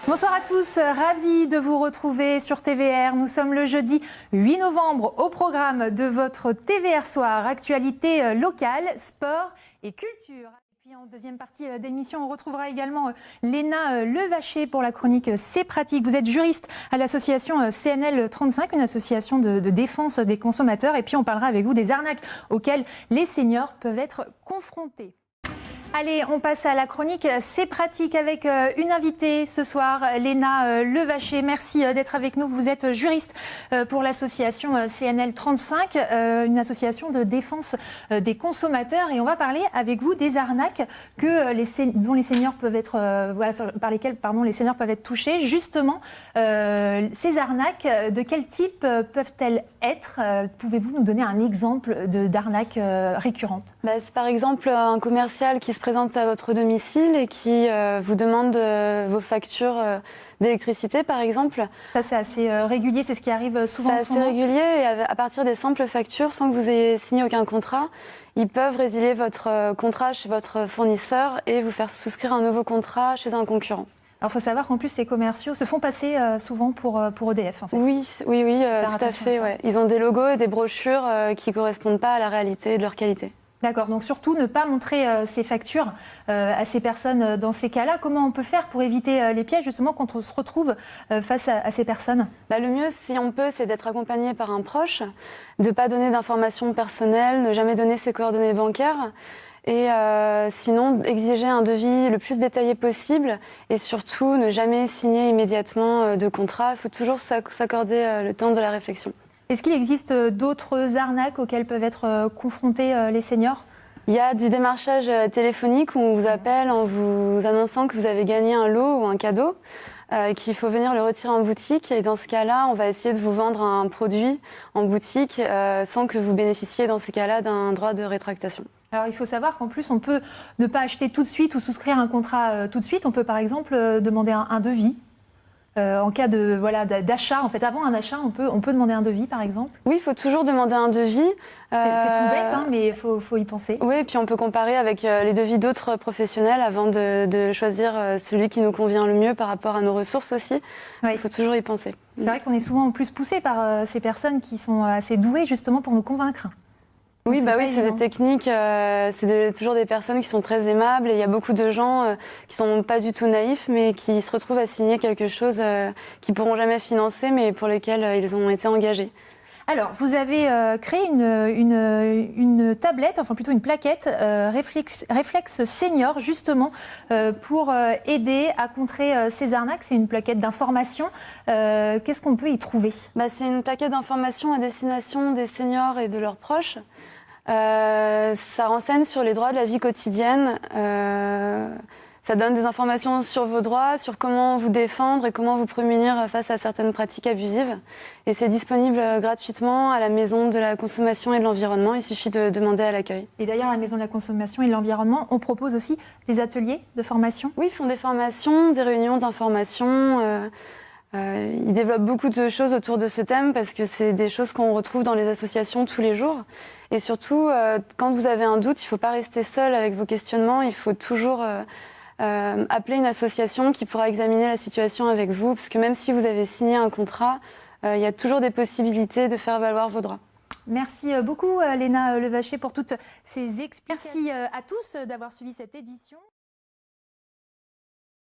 Bonsoir à tous, ravi de vous retrouver sur TVR. Nous sommes le jeudi 8 novembre au programme de votre TVR Soir. Actualité locale, sport et culture. Et puis en deuxième partie d'émission, on retrouvera également Léna Levaché pour la chronique C'est pratique. Vous êtes juriste à l'association CNL 35, une association de défense des consommateurs. Et puis on parlera avec vous des arnaques auxquelles les seniors peuvent être confrontés. Allez, on passe à la chronique C'est pratique avec une invitée ce soir, Léna Levaché. Merci d'être avec nous. Vous êtes juriste pour l'association CNL 35, une association de défense des consommateurs. Et on va parler avec vous des arnaques dont les seniors peuvent être, par lesquelles les seniors peuvent être touchés. Justement, ces arnaques, de quel type peuvent-elles être? Pouvez-vous nous donner un exemple d'arnaque récurrente? C'est par exemple un commercial qui se présente à votre domicile et qui vous demande vos factures d'électricité, par exemple. Ça, c'est assez régulier, c'est ce qui arrive souvent. C'est assez régulier et à partir des simples factures, sans que vous ayez signé aucun contrat, ils peuvent résilier votre contrat chez votre fournisseur et vous faire souscrire un nouveau contrat chez un concurrent. Alors, il faut savoir qu'en plus, ces commerciaux se font passer souvent pour EDF, en fait. Oui, tout à fait. Ouais. Ils ont des logos et des brochures qui ne correspondent pas à la réalité et de leur qualité. D'accord, donc surtout ne pas montrer ces factures à ces personnes dans ces cas-là. Comment on peut faire pour éviter les pièges, justement, quand on se retrouve face à ces personnes? Le mieux, si on peut, c'est d'être accompagné par un proche, de ne pas donner d'informations personnelles, ne jamais donner ses coordonnées bancaires. Et sinon, exiger un devis le plus détaillé possible et surtout ne jamais signer immédiatement de contrat. Il faut toujours s'accorder le temps de la réflexion. Est-ce qu'il existe d'autres arnaques auxquelles peuvent être confrontés les seniors? Il y a du démarchage téléphonique où on vous appelle en vous annonçant que vous avez gagné un lot ou un cadeau, qu'il faut venir le retirer en boutique. Et dans ce cas-là, on va essayer de vous vendre un produit en boutique sans que vous bénéficiez dans ces cas-là d'un droit de rétractation. Alors, il faut savoir qu'en plus, on peut ne pas acheter tout de suite ou souscrire un contrat tout de suite. On peut par exemple demander un devis. En cas d'achat, en fait, avant un achat, on peut demander un devis, par exemple. Oui, il faut toujours demander un devis. C'est tout bête, mais il faut y penser. Oui, et puis on peut comparer avec les devis d'autres professionnels avant de choisir celui qui nous convient le mieux par rapport à nos ressources aussi. Oui. Il faut toujours y penser. C'est vrai qu'on est souvent en plus poussé par ces personnes qui sont assez douées justement pour nous convaincre. Oui, c'est des techniques, c'est toujours des personnes qui sont très aimables et il y a beaucoup de gens qui sont pas du tout naïfs mais qui se retrouvent à signer quelque chose qu'ils pourront jamais financer mais pour lesquels ils ont été engagés. Alors, vous avez créé une tablette, enfin plutôt une plaquette Réflexe Senior, justement, pour aider à contrer ces arnaques. C'est une plaquette d'information. Qu'est-ce qu'on peut y trouver? C'est une plaquette d'information à destination des seniors et de leurs proches. Ça renseigne sur les droits de la vie quotidienne. Ça donne des informations sur vos droits, sur comment vous défendre et comment vous prémunir face à certaines pratiques abusives. Et c'est disponible gratuitement à la Maison de la Consommation et de l'Environnement. Il suffit de demander à l'accueil. Et d'ailleurs, à la Maison de la Consommation et de l'Environnement, on propose aussi des ateliers de formation? Oui, ils font des formations, des réunions d'information. Ils développent beaucoup de choses autour de ce thème parce que c'est des choses qu'on retrouve dans les associations tous les jours. Et surtout, quand vous avez un doute, il ne faut pas rester seul avec vos questionnements. Il faut toujours appeler une association qui pourra examiner la situation avec vous. Parce que même si vous avez signé un contrat, il y a toujours des possibilités de faire valoir vos droits. Merci beaucoup, Léna Levaché, pour toutes ces explications. Merci à tous d'avoir suivi cette édition.